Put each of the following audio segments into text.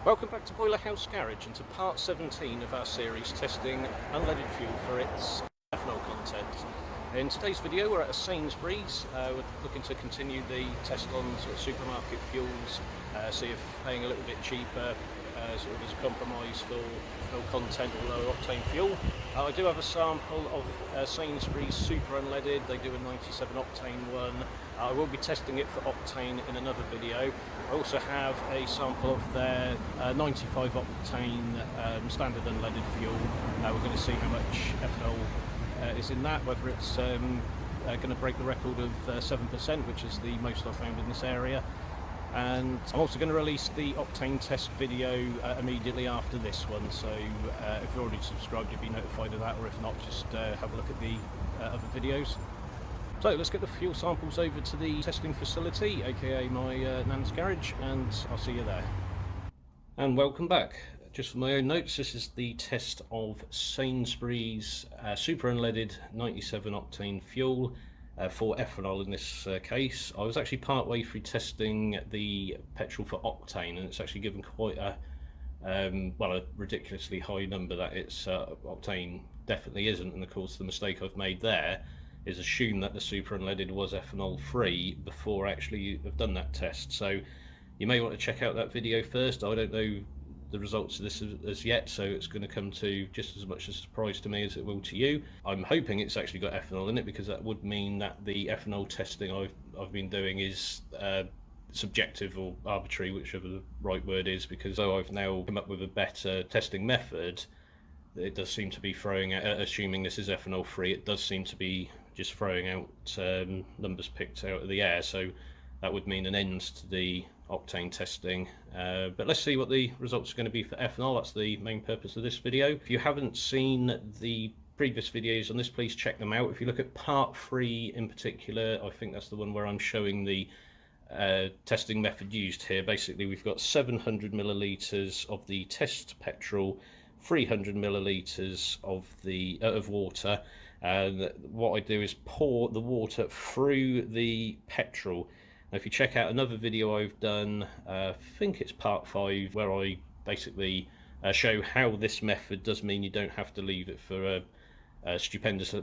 Welcome back to Boiler House Garage and to part 17 of our series testing unleaded fuel for its ethanol content. In today's video we're at a Sainsbury's. We're looking to continue the test on sort of supermarket fuels, see if paying a little bit cheaper sort of as a compromise for ethanol content or lower octane fuel. I do have a sample of Sainsbury's Super Unleaded. They do a 97 octane one. I will be testing it for octane in another video. I also have a sample of their 95 octane standard unleaded fuel. We're going to see how much ethanol is in that, whether it's going to break the record of 7%, which is the most I've found in this area. And I'm also going to release the octane test video immediately after this one, so if you're already subscribed you'll be notified of that, or if not just have a look at the other videos. So let's get the fuel samples over to the testing facility, aka my nan's garage, and I'll see you there. And welcome back. Just for my own notes, this is the test of Sainsbury's Super Unleaded 97 octane fuel for ethanol in this case. I was actually part way through testing the petrol for octane, and it's actually given quite a well, a ridiculously high number that it's octane definitely isn't. And of course the mistake I've made there is assume that the Super Unleaded was ethanol free before actually have done that test. So you may want to check out that video first. I don't know the results of this as yet, so it's going to come to just as much a surprise to me as it will to you. I'm hoping it's actually got ethanol in it, because that would mean that the ethanol testing I've been doing is subjective or arbitrary, whichever the right word is, because though I've now come up with a better testing method, it does seem to be throwing out, assuming this is ethanol free, it does seem to be just throwing out numbers picked out of the air. So that would mean an end to the octane testing, but let's see what the results are going to be for ethanol. That's the main purpose of this video. If you haven't seen the previous videos on this, please check them out. If you look at part 3 in particular, I think that's the one where I'm showing the testing method used here. Basically we've got 700 milliliters of the test petrol, 300 milliliters of water, and what I do is pour the water through the petrol. Now, if you check out another video I've done, I think it's part 5, where I basically show how this method does mean you don't have to leave it for a stupendous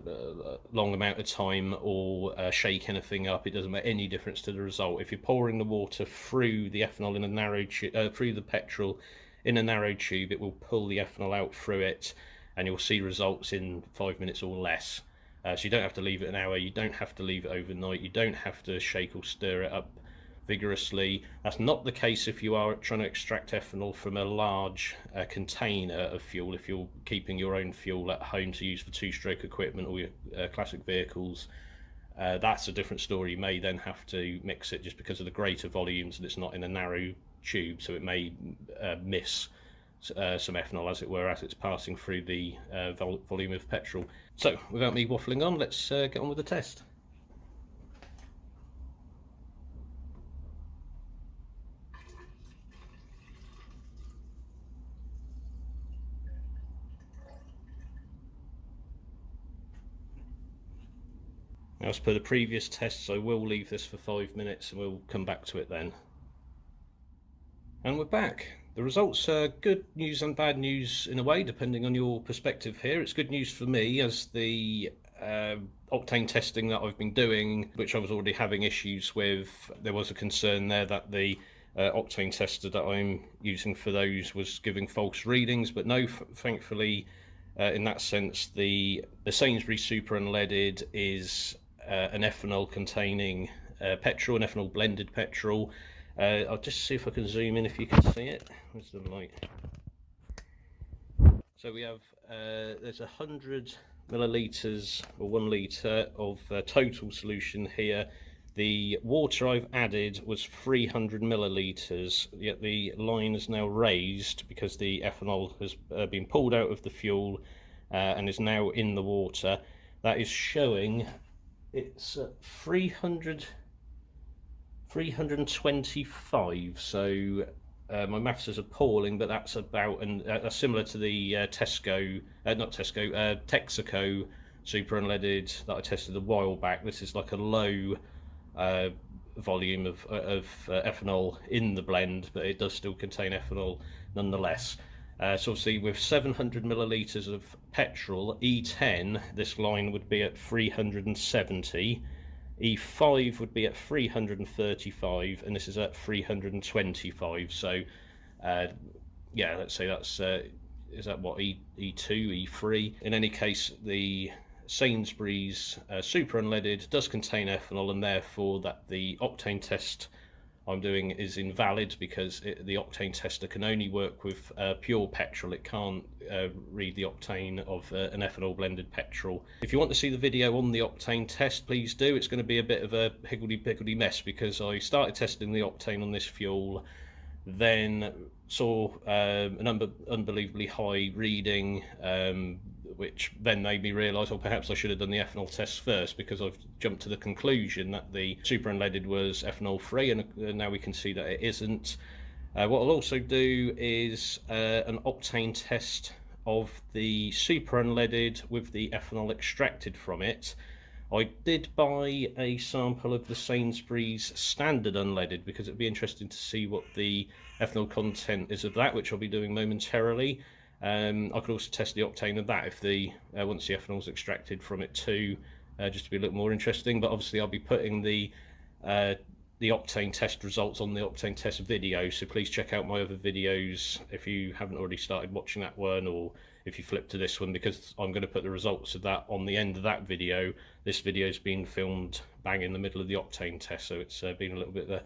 long amount of time or shake anything up. It doesn't make any difference to the result. If you're pouring the water through the ethanol in a narrow through the petrol in a narrow tube, it will pull the ethanol out through it, and you'll see results in 5 minutes or less. So you don't have to leave it an hour, you don't have to leave it overnight, you don't have to shake or stir it up vigorously. That's not the case if you are trying to extract ethanol from a large container of fuel. If you're keeping your own fuel at home to use for two-stroke equipment or your classic vehicles, that's a different story. You may then have to mix it just because of the greater volumes, and it's not in a narrow tube, so it may miss some ethanol, as it were, as it's passing through the volume of petrol. So without me waffling on, let's get on with the test. Now, as per the previous tests, I will leave this for 5 minutes and we'll come back to it then. And we're back. The results are good news and bad news in a way, depending on your perspective here. It's good news for me, as the octane testing that I've been doing, which I was already having issues with, there was a concern there that the octane tester that I'm using for those was giving false readings, but no, thankfully in that sense the Sainsbury Super Unleaded is an ethanol containing petrol, an ethanol blended petrol. I'll just see if I can zoom in if you can see it. Where's the light? So we have there's 100 milliliters or 1 litre of total solution here. The water I've added was 300 milliliters, yet the line is now raised because the ethanol has been pulled out of the fuel and is now in the water. That is showing it's 325, so my maths is appalling, but that's about, and similar to the Texaco Super Unleaded that I tested a while back. This is like a low volume of ethanol in the blend, but it does still contain ethanol nonetheless. So obviously with 700 millilitres of petrol, E10, this line would be at 370, E5 would be at 335, and this is at 325. So yeah, let's say that's is that what, E2, E3? In any case, the Sainsbury's Super Unleaded does contain ethanol, and therefore that the octane test I'm doing is invalid, because the octane tester can only work with pure petrol. It can't read the octane of an ethanol blended petrol. If you want to see the video on the octane test, please do. It's going to be a bit of a higgledy-piggledy mess, because I started testing the octane on this fuel, then saw an unbelievably high reading, which then made me realise, well, perhaps I should have done the ethanol test first, because I've jumped to the conclusion that the Super Unleaded was ethanol-free, and now we can see that it isn't. What I'll also do is an octane test of the Super Unleaded with the ethanol extracted from it. I did buy a sample of the Sainsbury's standard unleaded, because it'd be interesting to see what the ethanol content is of that, which I'll be doing momentarily. I could also test the octane of that if once the ethanol is extracted from it too, just to be a little more interesting. But obviously I'll be putting the octane test results on the octane test video, so please check out my other videos if you haven't already started watching that one, or if you flip to this one, because I'm going to put the results of that on the end of that video. This video's been filmed bang in the middle of the octane test, so it's been a little bit of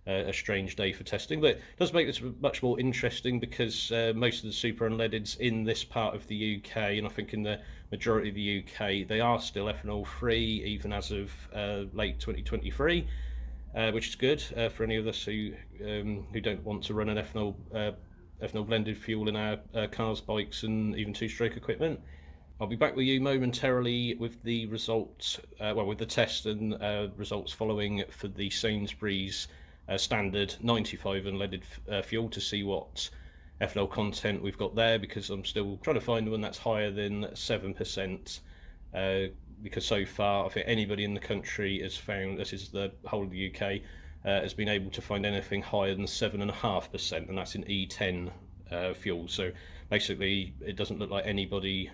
a strange day for testing, but it does make this much more interesting, because most of the Super Unleadeds in this part of the UK, and I think in the majority of the UK, they are still ethanol free, even as of late 2023, which is good for any of us who don't want to run an ethanol blended fuel in our cars, bikes, and even two-stroke equipment. I'll be back with you momentarily with the results, with the test and results following for the Sainsbury's standard 95 unleaded fuel, to see what ethanol content we've got there, because I'm still trying to find one that's higher than 7%, because so far I think anybody in the country has found, this is the whole of the UK, has been able to find anything higher than 7.5%, and that's in E10 fuel. So basically it doesn't look like anybody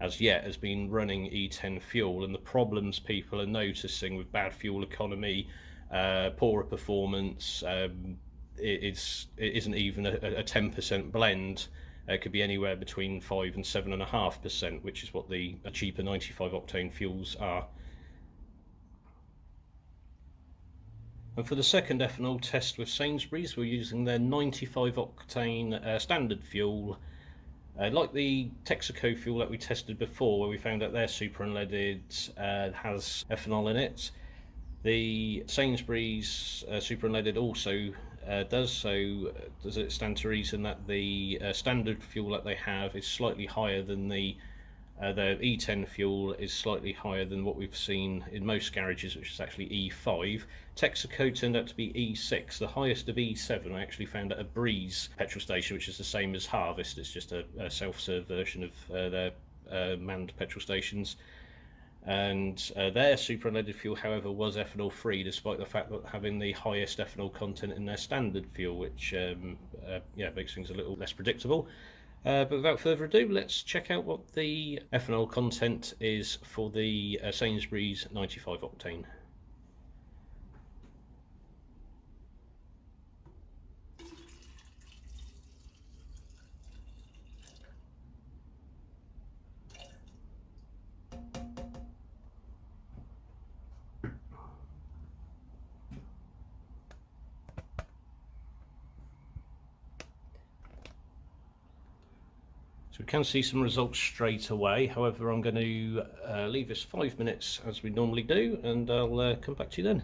as yet has been running E10 fuel, and the problems people are noticing with bad fuel economy, poorer performance, it isn't even a 10% blend. It could be anywhere between 5 and 7.5%, which is what the cheaper 95 octane fuels are. And for the second ethanol test with Sainsbury's, we're using their 95 octane standard fuel. Like the Texaco fuel that we tested before, where we found that their Super Unleaded has ethanol in it, the Sainsbury's Super Unleaded also does. So does it stand to reason that the standard fuel that they have is slightly higher than the E10 fuel is slightly higher than what we've seen in most garages, which is actually E5. Texaco turned out to be E6, the highest of E7 I actually found at a Breeze petrol station, which is the same as Harvest. It's just a self-serve version of their manned petrol stations. And their Super Unleaded fuel, however, was ethanol free, despite the fact that having the highest ethanol content in their standard fuel, which makes things a little less predictable. But without further ado, let's check out what the ethanol content is for the Sainsbury's 95 octane. So we can see some results straight away. However, I'm going to leave this 5 minutes as we normally do, and I'll come back to you then.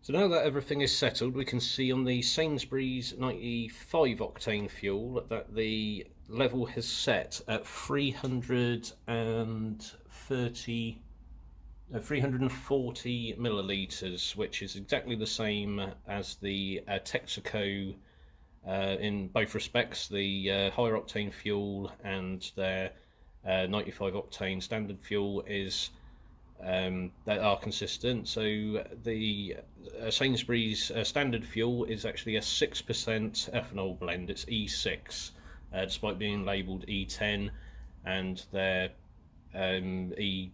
So now that everything is settled, we can see on the Sainsbury's 95 octane fuel that the level has set at 340 millilitres, which is exactly the same as the Texaco in both respects. The higher octane fuel and their 95 octane standard fuel is that are consistent. So the Sainsbury's standard fuel is actually a 6% ethanol blend. It's E6, despite being labelled E10, and their E5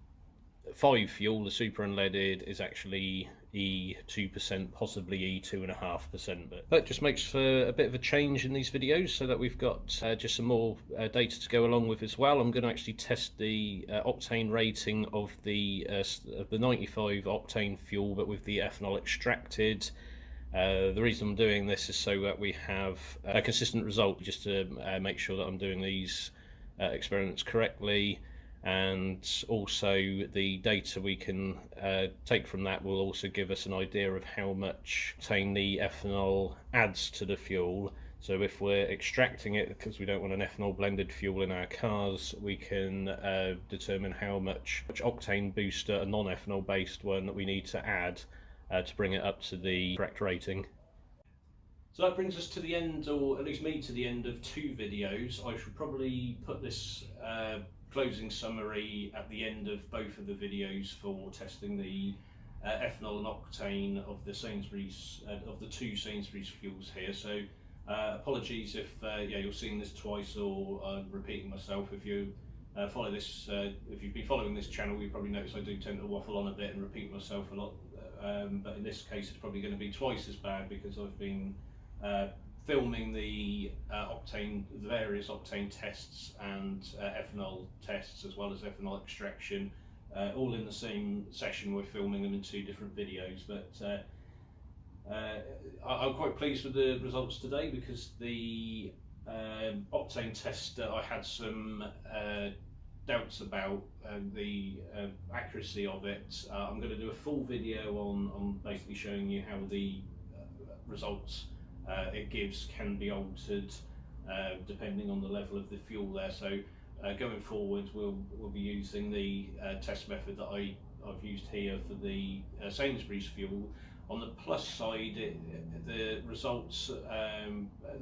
fuel, the Super Unleaded, is actually E2%, possibly E2.5%. But that just makes for a bit of a change in these videos, so that we've got just some more data to go along with as well. I'm going to actually test the octane rating of the 95 octane fuel, but with the ethanol extracted. The reason I'm doing this is so that we have a consistent result, just to make sure that I'm doing these experiments correctly. And also the data we can take from that will also give us an idea of how much octane the ethanol adds to the fuel. So if we're extracting it because we don't want an ethanol blended fuel in our cars, we can determine how much octane booster, a non-ethanol based one, that we need to add to bring it up to the correct rating. So that brings us to the end, or at least me to the end of 2 videos. I should probably put this closing summary at the end of both of the videos for testing the ethanol and octane of the Sainsbury's, of the 2 Sainsbury's fuels here. So apologies if yeah, you're seeing this twice, or I'm repeating myself. If you follow this, if you've been following this channel, you probably notice I do tend to waffle on a bit and repeat myself a lot. But in this case, it's probably going to be twice as bad, because I've been filming the various octane tests and ethanol tests, as well as ethanol extraction, all in the same session. We're filming them in 2 different videos, but I'm quite pleased with the results today, because the octane test, I had some doubts about the accuracy of it. I'm going to do a full video on basically showing you how the results it gives can be altered depending on the level of the fuel there. So going forward, we'll be using the test method that I've used here for the Sainsbury's fuel. On the plus side, the results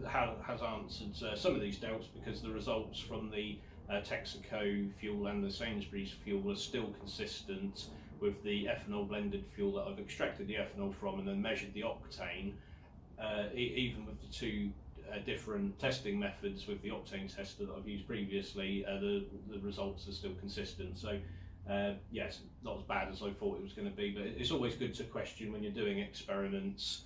has answered some of these doubts, because the results from the Texaco fuel and the Sainsbury's fuel are still consistent with the ethanol blended fuel that I've extracted the ethanol from and then measured the octane. Even with the 2 different testing methods with the octane tester that I've used previously, the results are still consistent. So yes, not as bad as I thought it was going to be, but it's always good to question when you're doing experiments,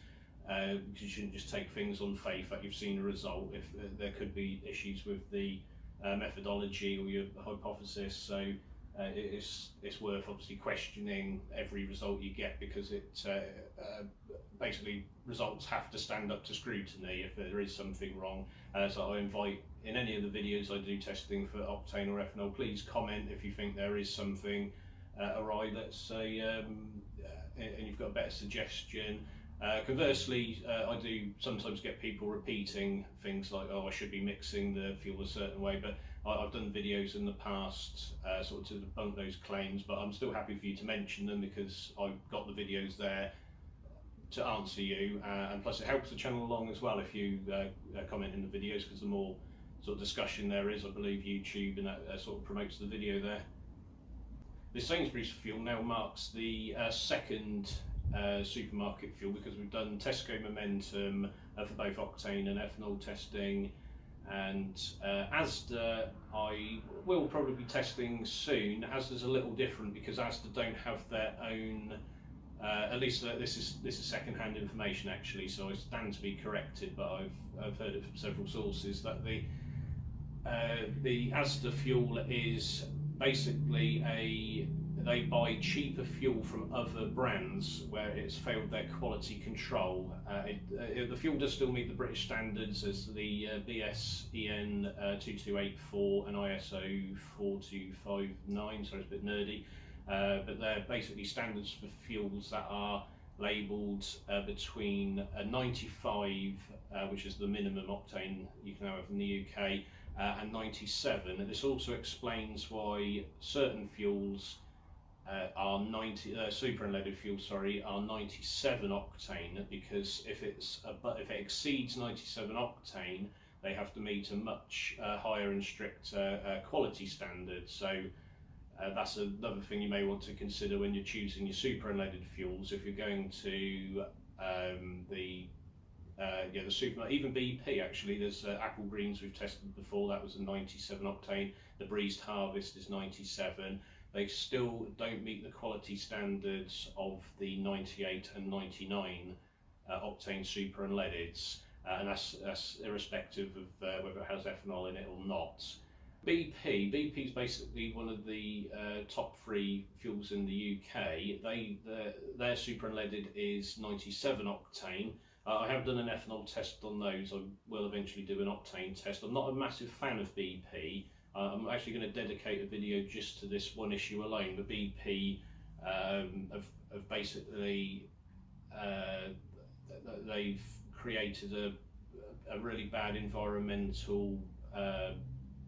because you shouldn't just take things on faith that you've seen a result. If there could be issues with the methodology or your hypothesis, so it's worth obviously questioning every result you get, because it basically results have to stand up to scrutiny if there is something wrong. So I invite, in any of the videos I do testing for octane or ethanol, please comment if you think there is something awry, let's say, and you've got a better suggestion. Conversely, I do sometimes get people repeating things like, oh, I should be mixing the fuel a certain way, but I've done videos in the past sort of to debunk those claims, but I'm still happy for you to mention them, because I've got the videos there to answer you, and plus it helps the channel along as well if you comment in the videos, because the more sort of discussion there is, I believe YouTube and that sort of promotes the video there. The Sainsbury's fuel now marks the 2nd supermarket fuel, because we've done Tesco Momentum for both octane and ethanol testing, and Asda I will probably be testing soon. Asda's a little different, because Asda don't have their own, at least this is second-hand information actually, so I stand to be corrected, but I've heard it from several sources that the Asda fuel is basically they buy cheaper fuel from other brands where it's failed their quality control. The fuel does still meet the British standards as the BSEN 2284 and ISO 4259, so it's a bit nerdy, but they're basically standards for fuels that are labelled between 95, which is the minimum octane you can have in the UK, and 97. And this also explains why certain fuels are super unleaded fuels, sorry, are 97 octane, because if it exceeds 97 octane, they have to meet a much higher and stricter quality standard. So That's another thing you may want to consider when you're choosing your super unleaded fuels. If you're going to the super, even BP actually, there's Apple Greens we've tested before, that was a 97 octane, the Breezed Harvest is 97. They still don't meet the quality standards of the 98 and 99 octane super unleadeds, and that's irrespective of whether it has ethanol in it or not. BP is basically one of the top 3 fuels in the UK. Their super unleaded is 97 octane. I have done an ethanol test on those. I will eventually do an octane test. I'm not a massive fan of BP. I'm actually going to dedicate a video just to this one issue alone. But BP have basically they've created a really bad environmental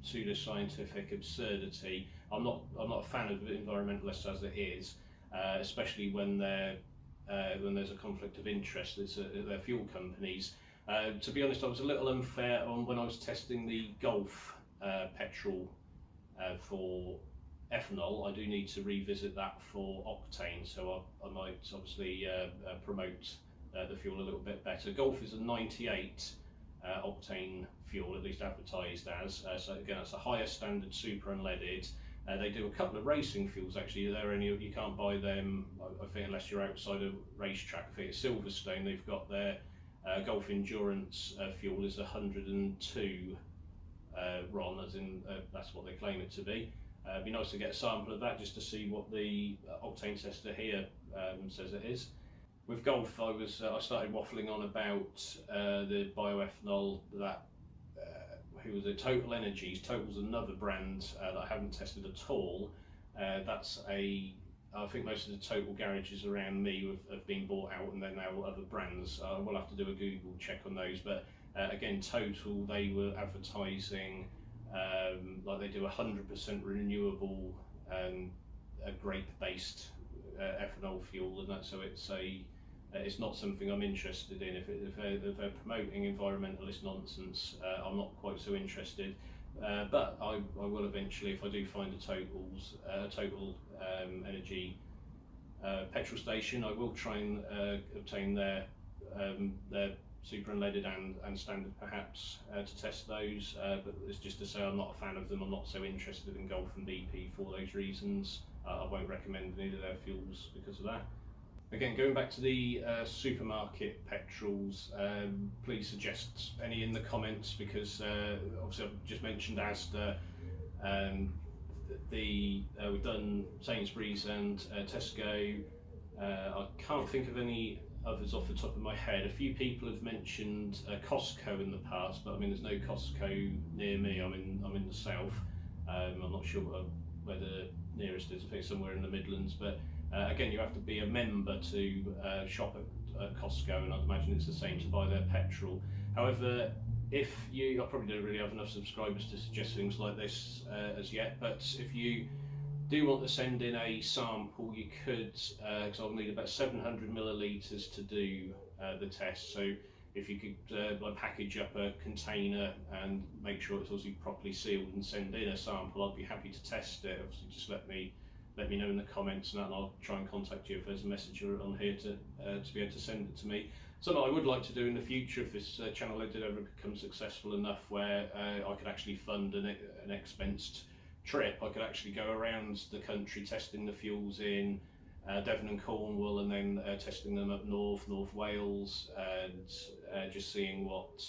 pseudoscientific absurdity. I'm not a fan of environmentalists as it is, especially when there's a conflict of interest. They're fuel companies. To be honest, I was a little unfair on when I was testing the Gulf petrol for ethanol. I do need to revisit that for octane, so I might obviously promote the fuel a little bit better. Gulf is a 98 octane fuel, at least advertised as. So again, it's a higher standard super unleaded. They do a couple of racing fuels actually. You can't buy them, I think, unless you're outside a racetrack. I think at Silverstone they've got their Gulf Endurance fuel is 102 RON, as in that's what they claim it to be. It'd be nice to get a sample of that just to see what the octane tester here says it is. With Gulf, I started waffling on about the bioethanol that who was it? Total Energies. Total's another brand that I haven't tested at all. I think most of the Total garages around me have been bought out, and they're now other brands. We'll have to do a Google check on those. But again, Total, they were advertising like they do 100% renewable grape-based ethanol fuel, and so it's not something I'm interested in. If they're promoting environmentalist nonsense, I'm not quite so interested. But I will eventually, if I do find a Total Energy petrol station, I will try and obtain their super unleaded and standard perhaps to test those. But it's just to say I'm not a fan of them. I'm not so interested in Gulf and BP for those reasons. I won't recommend any of their fuels because of that. Again, going back to the supermarket petrols, please suggest any in the comments, because obviously I've just mentioned Asda. We've done Sainsbury's and Tesco. I can't think of any others off the top of my head. A few people have mentioned Costco in the past, but I mean there's no Costco near me. I'm in the south. I'm not sure where the nearest is. I think somewhere in the Midlands, but again, you have to be a member to shop at Costco, and I'd imagine it's the same to buy their petrol. However, I probably don't really have enough subscribers to suggest things like this as yet, but if you do want to send in a sample, you could, because I'll need about 700 millilitres to do the test. So if you could package up a container and make sure it's obviously properly sealed and send in a sample, I'd be happy to test it. Obviously, just let me know in the comments, and I'll try and contact you if there's a messenger on here to be able to send it to me. Something I would like to do in the future, if this channel did ever become successful enough where I could actually fund an expensed trip, I could actually go around the country testing the fuels in Devon and Cornwall, and then testing them up North Wales, and just seeing what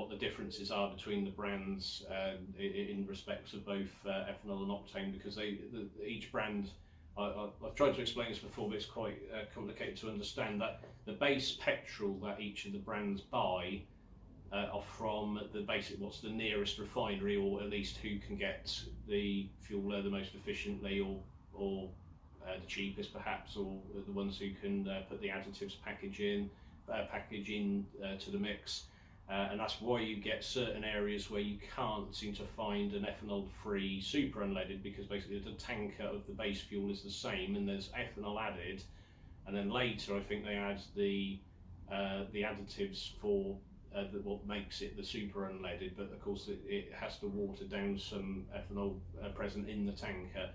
the differences are between the brands in respects of both ethanol and octane, because each brand, I've tried to explain this before, but it's quite complicated to understand, that the base petrol that each of the brands buy are from what's the nearest refinery, or at least who can get the fuel there the most efficiently, or the cheapest perhaps, or the ones who can put the additives package in to the mix. And that's why you get certain areas where you can't seem to find an ethanol-free super unleaded, because basically the tanker of the base fuel is the same and there's ethanol added, and then later I think they add the additives for what makes it the super unleaded, but of course it has to water down some ethanol present in the tanker.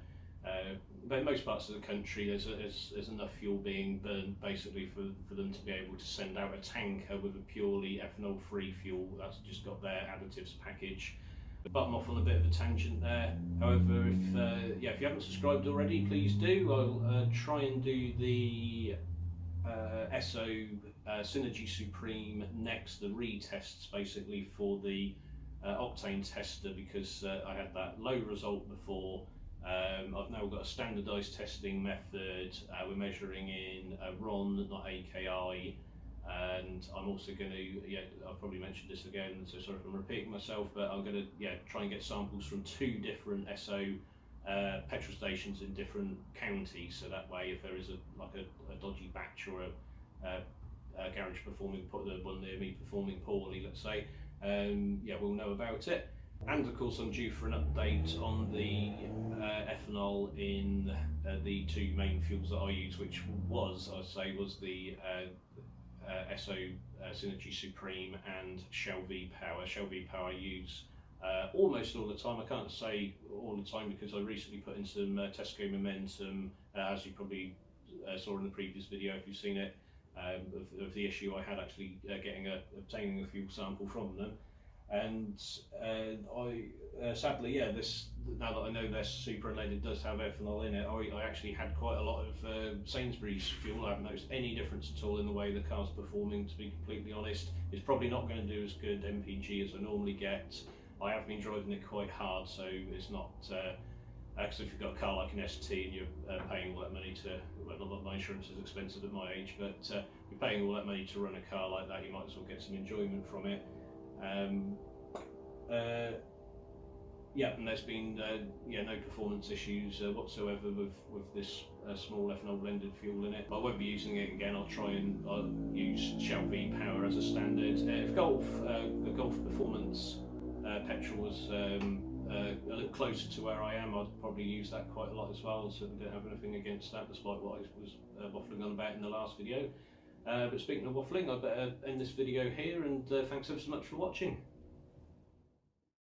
But in most parts of the country, there's enough fuel being burned basically for them to be able to send out a tanker with a purely ethanol-free fuel that's just got their additives package. But I'm off on a bit of a tangent there. However, if you haven't subscribed already, please do. I'll try and do the SO Synergy Supreme next, the retests basically for the octane tester, because I had that low result before. I've now got a standardised testing method. We're measuring in RON, not AKI, and I'm also going to, I'll probably mention this again, so sorry if I'm repeating myself, but I'm going to try and get samples from 2 different SO petrol stations in different counties, so that way if there is a dodgy batch or a garage performing, the one near me performing poorly, let's say, we'll know about it. And of course I'm due for an update on the ethanol in the 2 main fuels that I use, which was the SO Synergy Supreme and Shell V Power. Shell V Power I use almost all the time. I can't say all the time because I recently put in some Tesco Momentum, as you probably saw in the previous video if you've seen it, of the issue I had actually obtaining a fuel sample from them. And I sadly, now that I know this Super Unleaded does have ethanol in it, I actually had quite a lot of Sainsbury's fuel. I haven't noticed any difference at all in the way the car's performing, to be completely honest. It's probably not going to do as good MPG as I normally get. I have been driving it quite hard, so it's not, because if you've got a car like an ST and you're paying all that money to, well, not that my insurance is expensive at my age, but you're paying all that money to run a car like that, you might as well get some enjoyment from it. And there's been no performance issues whatsoever with this small ethanol blended fuel in it. I won't be using it again. I'll use Shell V Power as a standard. If the Golf Performance petrol was a little closer to where I am, I'd probably use that quite a lot as well. So I don't have anything against that, despite what I was waffling on about in the last video. But speaking of waffling, I better end this video here, and thanks ever so much for watching.